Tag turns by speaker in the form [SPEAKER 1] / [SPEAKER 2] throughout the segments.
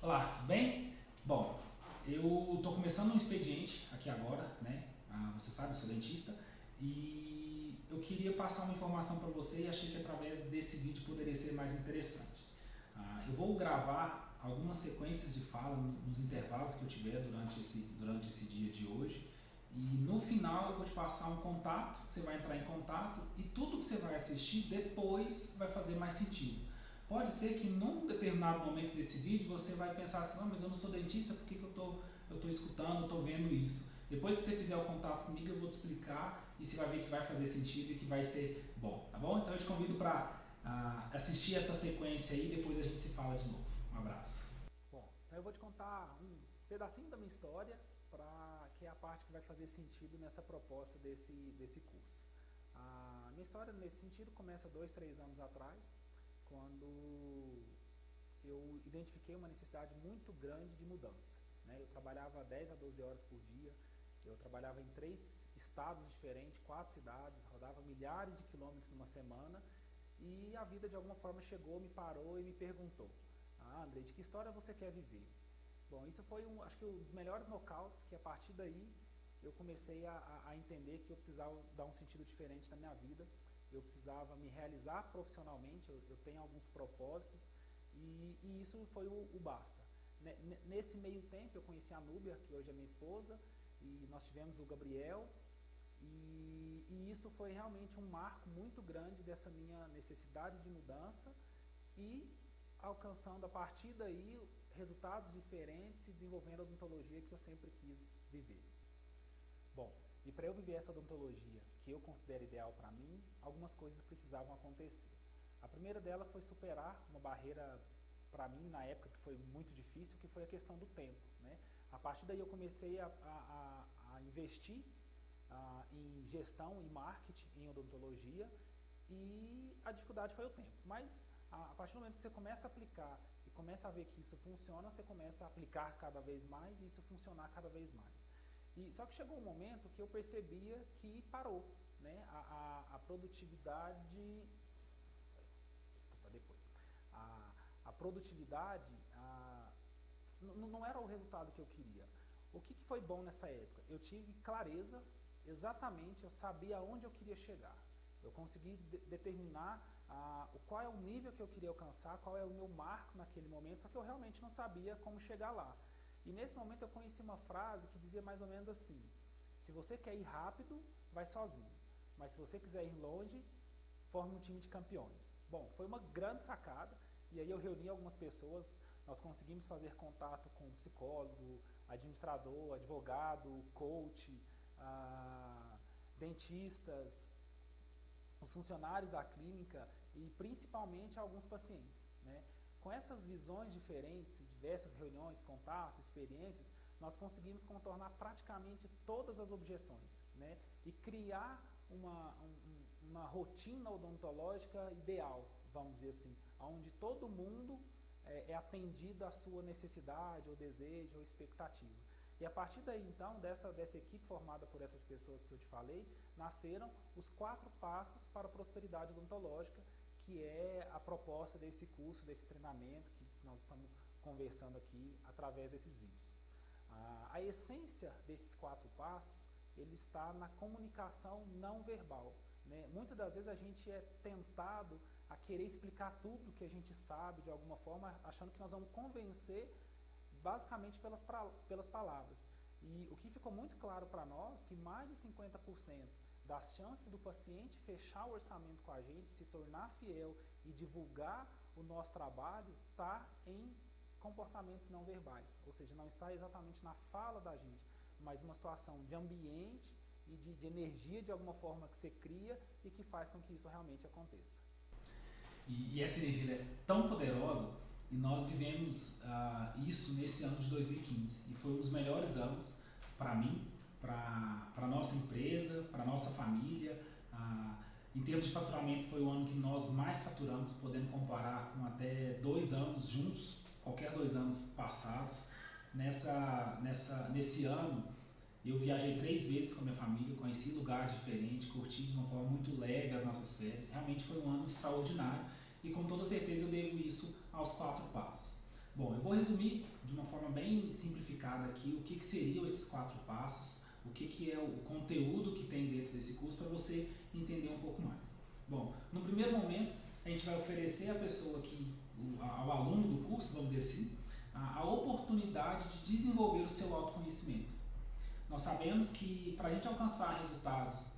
[SPEAKER 1] Olá, tudo bem? Bom, eu estou começando um expediente aqui agora, né? Você sabe, eu sou dentista e eu queria passar uma informação para você e achei que através desse vídeo poderia ser mais interessante. Eu vou gravar algumas sequências de fala nos intervalos que eu tiver durante esse dia de hoje e no final eu vou te passar um contato, você vai entrar em contato e tudo que você vai assistir depois vai fazer mais sentido. Pode ser que num determinado momento desse vídeo você vai pensar assim, mas eu não sou dentista, por que eu tô escutando, estou vendo isso? Depois que você fizer o contato comigo eu vou te explicar e você vai ver que vai fazer sentido e que vai ser bom, tá bom? Então eu te convido para assistir essa sequência aí e depois a gente se fala de novo. Um abraço.
[SPEAKER 2] Bom, então eu vou te contar um pedacinho da minha história, que é a parte que vai fazer sentido nessa proposta desse curso. A minha história nesse sentido começa 2, 3 anos atrás, quando eu identifiquei uma necessidade muito grande de mudança. Eu trabalhava 10 a 12 horas por dia, eu trabalhava em 3 estados diferentes, 4 cidades, rodava milhares de quilômetros numa semana e a vida de alguma forma chegou, me parou e me perguntou: Andrei, de que história você quer viver? Bom, isso foi acho que um dos melhores nocautes, que a partir daí eu comecei a entender que eu precisava dar um sentido diferente na minha vida, eu precisava me realizar profissionalmente, eu tenho alguns propósitos e isso foi o basta. Nesse meio tempo eu conheci a Núbia, que hoje é minha esposa, e nós tivemos o Gabriel, e isso foi realmente um marco muito grande dessa minha necessidade de mudança e alcançando a partir daí resultados diferentes e desenvolvendo a odontologia que eu sempre quis viver. Bom, e para eu viver essa odontologia que eu considero ideal para mim, algumas coisas precisavam acontecer. A primeira delas foi superar uma barreira para mim na época que foi muito difícil, que foi a questão do tempo. A partir daí eu comecei a investir em gestão e marketing em odontologia e a dificuldade foi o tempo. Mas a partir do momento que você começa a aplicar e começa a ver que isso funciona, você começa a aplicar cada vez mais e isso funcionar cada vez mais. Só que chegou um momento que eu percebia que parou, a produtividade, desculpa, depois, a produtividade não era o resultado que eu queria. O que foi bom nessa época? Eu tive clareza, exatamente, eu sabia aonde eu queria chegar. Eu consegui determinar qual é o nível que eu queria alcançar, qual é o meu marco naquele momento, só que eu realmente não sabia como chegar lá. E nesse momento eu conheci uma frase que dizia mais ou menos assim: se você quer ir rápido, vai sozinho, mas se você quiser ir longe, forme um time de campeões. Bom, foi uma grande sacada, e aí eu reuni algumas pessoas, nós conseguimos fazer contato com psicólogo, administrador, advogado, coach, dentistas, os funcionários da clínica e principalmente alguns pacientes. Com essas visões diferentes, diversas reuniões, contatos, experiências, nós conseguimos contornar praticamente todas as objeções, e criar uma rotina odontológica ideal, vamos dizer assim, onde todo mundo é atendido à sua necessidade, ou desejo, ou expectativa. E a partir daí, então, dessa equipe formada por essas pessoas que eu te falei, nasceram os 4 passos para a prosperidade odontológica, que é a proposta desse curso, desse treinamento que nós estamos conversando aqui através desses vídeos. A essência desses 4 passos, ele está na comunicação não verbal. Muitas das vezes a gente é tentado a querer explicar tudo que a gente sabe de alguma forma, achando que nós vamos convencer basicamente pelas palavras. E o que ficou muito claro para nós, que mais de 50% das chances do paciente fechar o orçamento com a gente, se tornar fiel e divulgar o nosso trabalho, está em comportamentos não verbais. Ou seja, não está exatamente na fala da gente, mas uma situação de ambiente e de energia de alguma forma que você cria e que faz com que isso realmente aconteça.
[SPEAKER 1] E essa energia é tão poderosa e nós vivemos isso nesse ano de 2015 e foi um dos melhores anos para mim, para a nossa empresa, para a nossa família. Em termos de faturamento foi o ano que nós mais faturamos, podendo comparar com até 2 anos juntos, qualquer 2 anos passados. Nesse ano eu viajei 3 vezes com a minha família, conheci lugares diferentes, curti de uma forma muito leve as nossas férias. Realmente foi um ano extraordinário e com toda certeza eu devo isso aos 4 passos. Bom, eu vou resumir de uma forma bem simplificada aqui o que seriam esses 4 passos, o que é o conteúdo que tem dentro desse curso para você entender um pouco mais. Bom, no primeiro momento, a gente vai oferecer à pessoa ao aluno do curso, vamos dizer assim, a oportunidade de desenvolver o seu autoconhecimento. Nós sabemos que para a gente alcançar resultados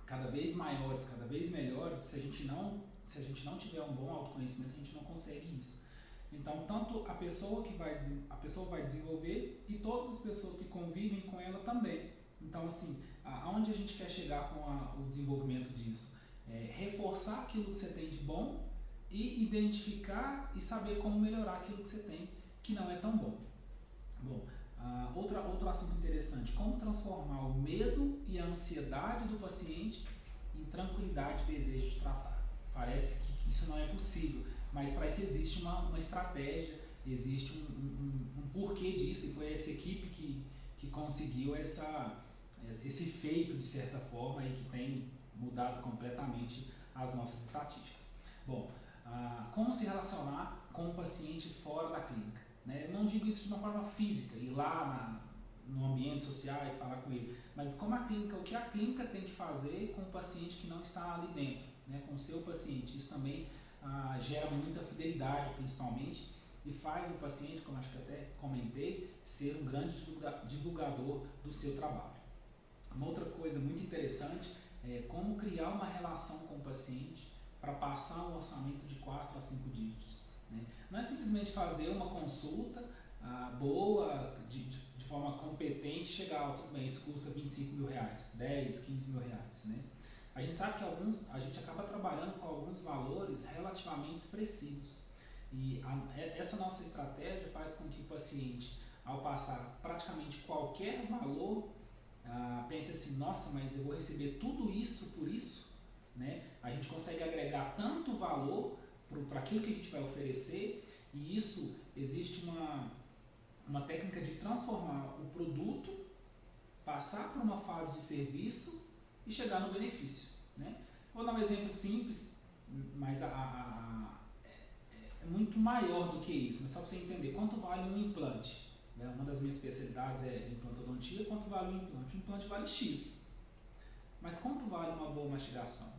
[SPEAKER 1] cada vez maiores, cada vez melhores, se a gente não tiver um bom autoconhecimento, a gente não consegue isso. Então, tanto a pessoa vai desenvolver e todas as pessoas que convivem com ela também. Então, assim, aonde a gente quer chegar com o desenvolvimento disso? Reforçar aquilo que você tem de bom e identificar e saber como melhorar aquilo que você tem que não é tão bom. Bom, outro assunto interessante, como transformar o medo e a ansiedade do paciente em tranquilidade e desejo de tratar. Parece que isso não é possível, mas para isso existe uma estratégia, existe um porquê disso, e foi essa equipe que conseguiu esse feito, de certa forma, e que tem mudado completamente as nossas estatísticas. Bom, como se relacionar com o paciente fora da clínica? Né? Não digo isso de uma forma física, ir lá no ambiente social e falar com ele, mas o que a clínica tem que fazer com o paciente que não está ali dentro, né? Com o seu paciente. Isso também gera muita fidelidade, principalmente, e faz o paciente, como acho que até comentei, ser um grande divulgador do seu trabalho. Uma outra coisa muito interessante é como criar uma relação com o paciente para passar um orçamento de 4 a 5 dígitos. Né? Não é simplesmente fazer uma consulta boa, de forma competente, chegar, tudo bem, isso custa R$25 mil, 10, 15 mil reais. Né? A gente sabe que a gente acaba trabalhando com alguns valores relativamente expressivos. E essa nossa estratégia faz com que o paciente, ao passar praticamente qualquer valor, pense assim, nossa, mas eu vou receber tudo isso por isso? Né? A gente consegue agregar tanto valor para aquilo que a gente vai oferecer, e isso existe uma técnica de transformar o produto, passar por uma fase de serviço e chegar no benefício. Né? Vou dar um exemplo simples, mas é muito maior do que isso, mas só para você entender quanto vale um implante. Né? Uma das minhas especialidades é implantodontia. Quanto vale um implante? Um implante vale X. Mas quanto vale uma boa mastigação?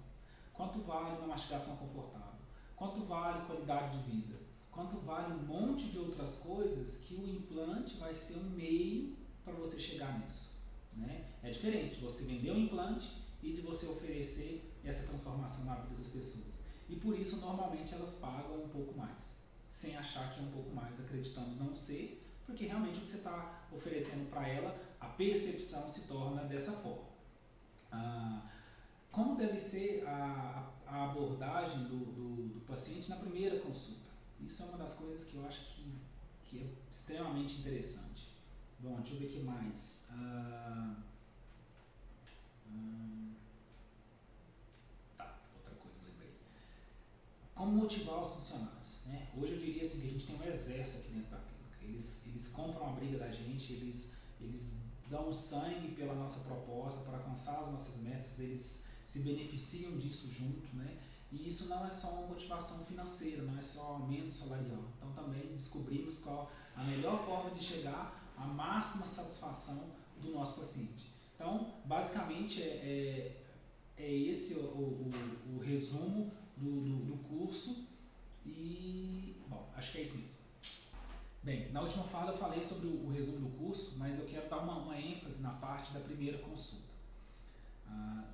[SPEAKER 1] Quanto vale uma mastigação confortável? Quanto vale qualidade de vida? Quanto vale um monte de outras coisas que o implante vai ser um meio para você chegar nisso? Né? É diferente de você vender um implante e de você oferecer essa transformação na vida das pessoas. E por isso, normalmente, elas pagam um pouco mais, sem achar que é um pouco mais, acreditando não ser, porque realmente o que você está oferecendo para ela, a percepção se torna dessa forma. Como deve ser a abordagem do paciente na primeira consulta? Isso é uma das coisas que eu acho que é extremamente interessante. Bom, deixa eu ver o que mais. Outra coisa, lembrei. Como motivar os funcionários? Né? Hoje eu diria assim, que a gente tem um exército aqui dentro da clínica. Eles compram a briga da gente, eles dão sangue pela nossa proposta, para alcançar as nossas metas, eles se beneficiam disso junto, né? E isso não é só uma motivação financeira, não é só um aumento salarial. Então também descobrimos qual a melhor forma de chegar à máxima satisfação do nosso paciente. Então, basicamente, é esse o resumo do curso e, bom, acho que é isso mesmo. Bem, na última fala eu falei sobre o resumo do curso, mas eu quero dar uma ênfase na parte da primeira consulta.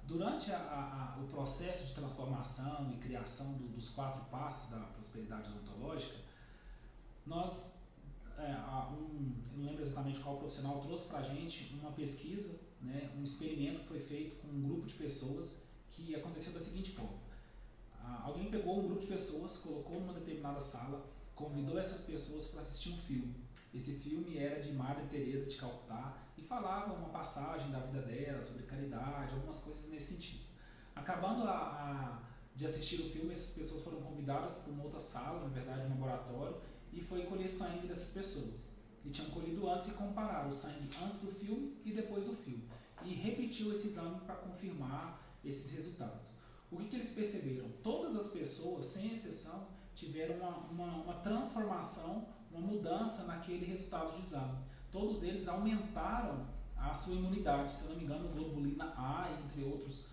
[SPEAKER 1] Durante o processo de transformação e criação dos 4 passos da prosperidade odontológica, nós, eu não lembro exatamente qual profissional trouxe para a gente uma pesquisa, né, um experimento que foi feito com um grupo de pessoas, que aconteceu da seguinte forma. Alguém pegou um grupo de pessoas, colocou numa determinada sala, convidou essas pessoas para assistir um filme. Esse filme era de Madre Teresa de Calcutá e falava uma passagem da vida dela, sobre caridade, algumas coisas nesse sentido. Acabando de assistir o filme, essas pessoas foram convidadas para uma outra sala, na verdade um laboratório, e foi colher sangue dessas pessoas. E tinham colhido antes e compararam o sangue antes do filme e depois do filme. E repetiu esse exame para confirmar esses resultados. O que eles perceberam? Todas as pessoas, sem exceção, tiveram uma transformação, uma mudança naquele resultado de exame. Todos eles aumentaram a sua imunidade, se eu não me engano, globulina A, entre outras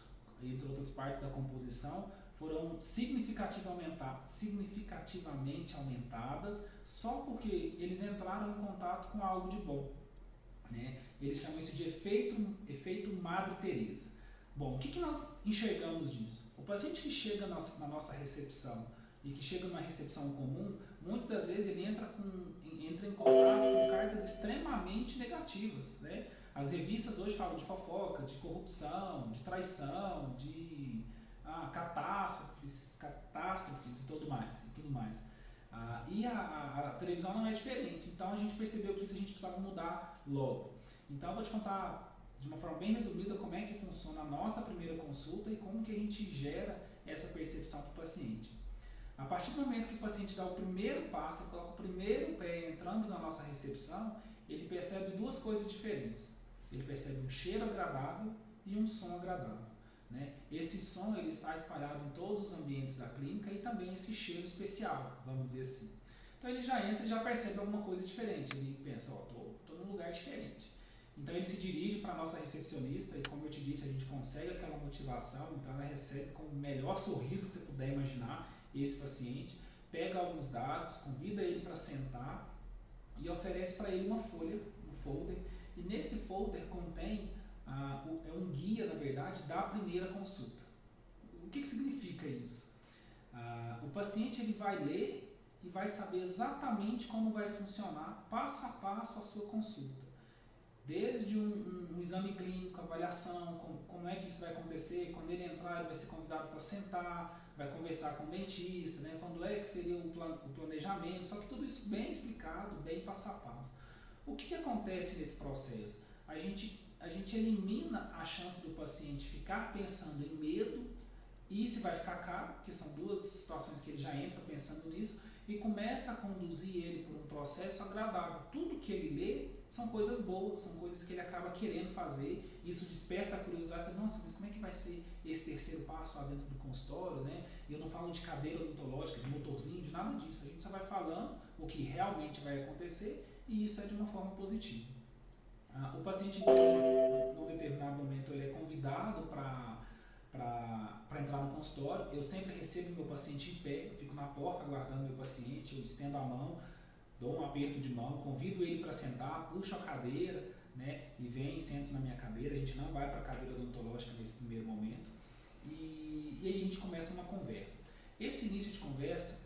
[SPEAKER 1] partes da composição, foram significativamente aumentadas só porque eles entraram em contato com algo de bom, né? Eles chamam isso de efeito Madre Teresa. Bom, o que nós enxergamos disso? O paciente que chega na nossa recepção e que chega numa recepção comum, muitas das vezes ele entra em contato com cargas extremamente negativas, né? As revistas hoje falam de fofoca, de corrupção, de traição, de catástrofes e tudo mais. E a televisão não é diferente, então a gente percebeu que isso a gente precisava mudar logo. Então eu vou te contar de uma forma bem resumida como é que funciona a nossa primeira consulta e como que a gente gera essa percepção para o paciente. A partir do momento que o paciente dá o primeiro passo, ele coloca o primeiro pé entrando na nossa recepção, ele percebe duas coisas diferentes. Ele percebe um cheiro agradável e um som agradável, né? Esse som ele está espalhado em todos os ambientes da clínica e também esse cheiro especial, vamos dizer assim. Então ele já entra e já percebe alguma coisa diferente, ele pensa, estou num lugar diferente. Então ele se dirige para a nossa recepcionista e, como eu te disse, a gente consegue aquela motivação, então ela recebe com o melhor sorriso que você puder imaginar esse paciente, pega alguns dados, convida ele para sentar e oferece para ele uma folha, um folder, e nesse folder contém é um guia, na verdade, da primeira consulta. O que significa isso? O paciente ele vai ler e vai saber exatamente como vai funcionar passo a passo a sua consulta. Desde um exame clínico, avaliação, como é que isso vai acontecer, quando ele entrar ele vai ser convidado para sentar, vai conversar com o dentista, né? Quando é que seria o planejamento, só que tudo isso bem explicado, bem passo a passo. O que acontece nesse processo? A gente elimina a chance do paciente ficar pensando em medo e se vai ficar caro, porque são duas situações que ele já entra pensando nisso, e começa a conduzir ele por um processo agradável. Tudo que ele lê são coisas boas, são coisas que ele acaba querendo fazer, isso desperta a curiosidade, nossa, mas como é que vai ser esse terceiro passo lá dentro do consultório, né? E eu não falo de cadeira odontológica, de motorzinho, de nada disso, a gente só vai falando o que realmente vai acontecer e isso é de uma forma positiva. O paciente, num determinado momento, ele é convidado para entrar no consultório. Eu sempre recebo meu paciente em pé, eu fico na porta aguardando meu paciente, eu estendo a mão, dou um aperto de mão, convido ele para sentar, puxo a cadeira, né, e vem e sento na minha cadeira. A gente não vai para a cadeira odontológica nesse primeiro momento e aí a gente começa uma conversa. Esse início de conversa,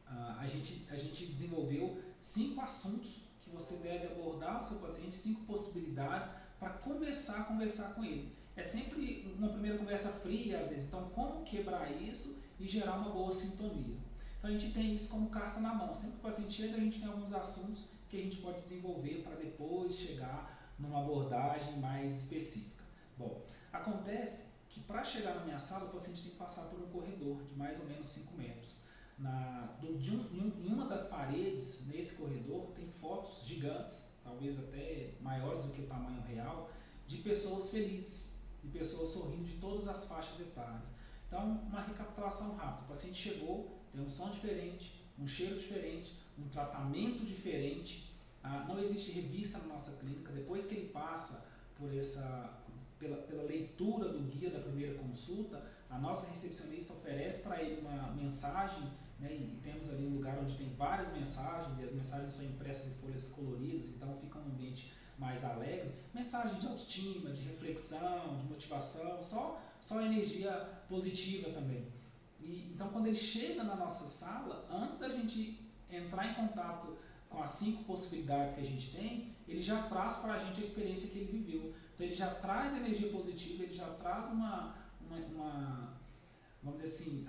[SPEAKER 1] a gente desenvolveu 5 assuntos que você deve abordar o seu paciente, 5 possibilidades para começar a conversar com ele. É sempre uma primeira conversa fria, às vezes, então como quebrar isso e gerar uma boa sintonia. Então a gente tem isso como carta na mão. Sempre que o paciente chega, a gente tem alguns assuntos que a gente pode desenvolver para depois chegar numa abordagem mais específica. Bom, acontece que para chegar na minha sala, o paciente tem que passar por um corredor de mais ou menos 5 metros. Em uma das paredes, nesse corredor, tem fotos gigantes, talvez até maiores do que o tamanho real, de pessoas felizes, de pessoas sorrindo de todas as faixas etárias. Então, uma recapitulação rápida. O paciente chegou, tem um som diferente, um cheiro diferente, um tratamento diferente. Não existe revista na nossa clínica. Depois que ele passa pela leitura do guia da primeira consulta, a nossa recepcionista oferece para ele uma mensagem, né, e temos ali um lugar onde tem várias mensagens e as mensagens são impressas em folhas coloridas, então fica um ambiente mais alegre. Mensagem de autoestima, de reflexão, de motivação, só energia positiva também. Então quando ele chega na nossa sala, antes da gente entrar em contato com as 5 possibilidades que a gente tem, ele já traz para a gente a experiência que ele viveu. Então ele já traz energia positiva, ele já traz vamos dizer assim,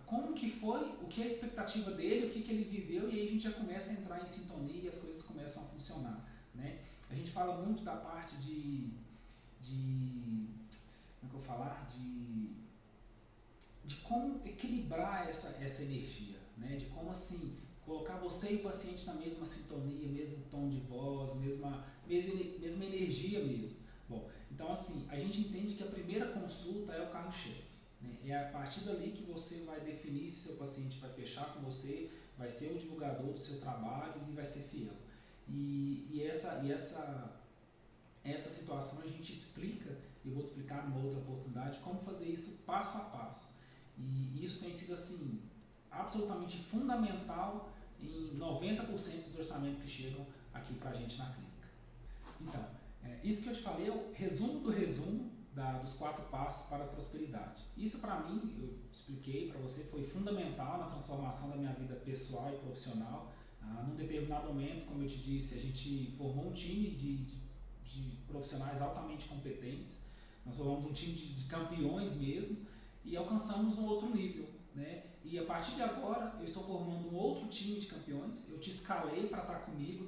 [SPEAKER 1] como que foi, o que é a expectativa dele, o que ele viveu, e aí a gente já começa a entrar em sintonia e as coisas começam a funcionar, né? A gente fala muito da parte de como é que eu vou falar? De como equilibrar essa energia, né? De como assim colocar você e o paciente na mesma sintonia, mesmo tom de voz, mesma energia mesmo. Bom, então assim, a gente entende que a primeira consulta é o carro-chefe, né? É a partir dali que você vai definir se seu paciente vai fechar com você, vai ser o divulgador do seu trabalho e vai ser fiel. E essa situação a gente explica, eu vou te explicar numa outra oportunidade, como fazer isso passo a passo. E isso tem sido assim, absolutamente fundamental em 90% dos orçamentos que chegam aqui para a gente na clínica. Então, isso que eu te falei é o resumo do resumo dos 4 passos para a prosperidade. Isso para mim, eu expliquei para você, foi fundamental na transformação da minha vida pessoal e profissional. Num determinado momento, como eu te disse, a gente formou um time de profissionais altamente competentes, nós formamos um time de campeões mesmo e alcançamos um outro nível, né? E a partir de agora eu estou formando um outro time de campeões, eu te escalei para estar comigo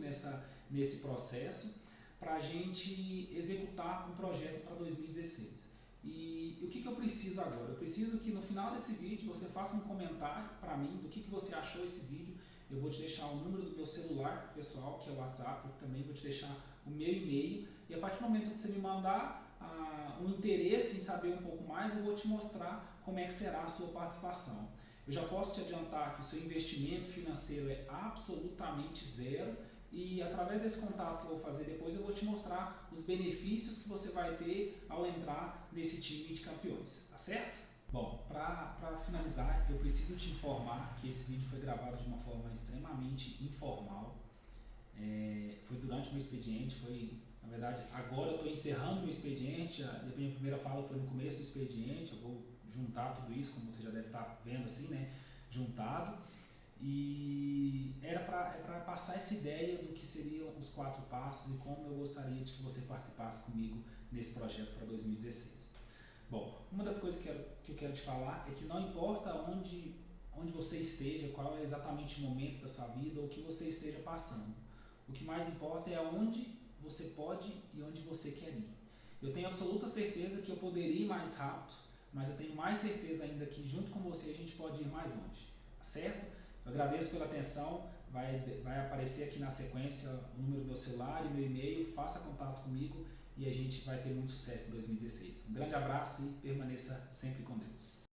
[SPEAKER 1] nesse processo, para a gente executar um projeto para 2016. E o que eu preciso agora? Eu preciso que no final desse vídeo você faça um comentário para mim do que você achou desse vídeo. Eu vou te deixar o número do meu celular pessoal, que é o WhatsApp, eu também vou te deixar o meu e-mail, e a partir do momento que você me mandar um interesse em saber um pouco mais, eu vou te mostrar como é que será a sua participação. Eu já posso te adiantar que o seu investimento financeiro é absolutamente zero, e através desse contato que eu vou fazer depois, eu vou te mostrar os benefícios que você vai ter ao entrar nesse time de campeões, tá certo? Bom, para finalizar, eu preciso te informar que esse vídeo foi gravado de uma forma extremamente informal. Foi durante o meu expediente, na verdade, agora eu estou encerrando o meu expediente, a minha primeira fala foi no começo do expediente, eu vou juntar tudo isso, como você já deve estar vendo assim, né, juntado, e era para passar essa ideia do que seriam os 4 passos e como eu gostaria de que você participasse comigo nesse projeto para 2016. Bom, uma das coisas que eu quero te falar é que não importa onde você esteja, qual é exatamente o momento da sua vida ou o que você esteja passando. O que mais importa é onde você pode e onde você quer ir. Eu tenho absoluta certeza que eu poderia ir mais rápido, mas eu tenho mais certeza ainda que junto com você a gente pode ir mais longe, tá certo? Eu agradeço pela atenção, vai aparecer aqui na sequência o número do meu celular e meu e-mail, faça contato comigo e a gente vai ter muito sucesso em 2016. Um grande abraço e permaneça sempre com Deus.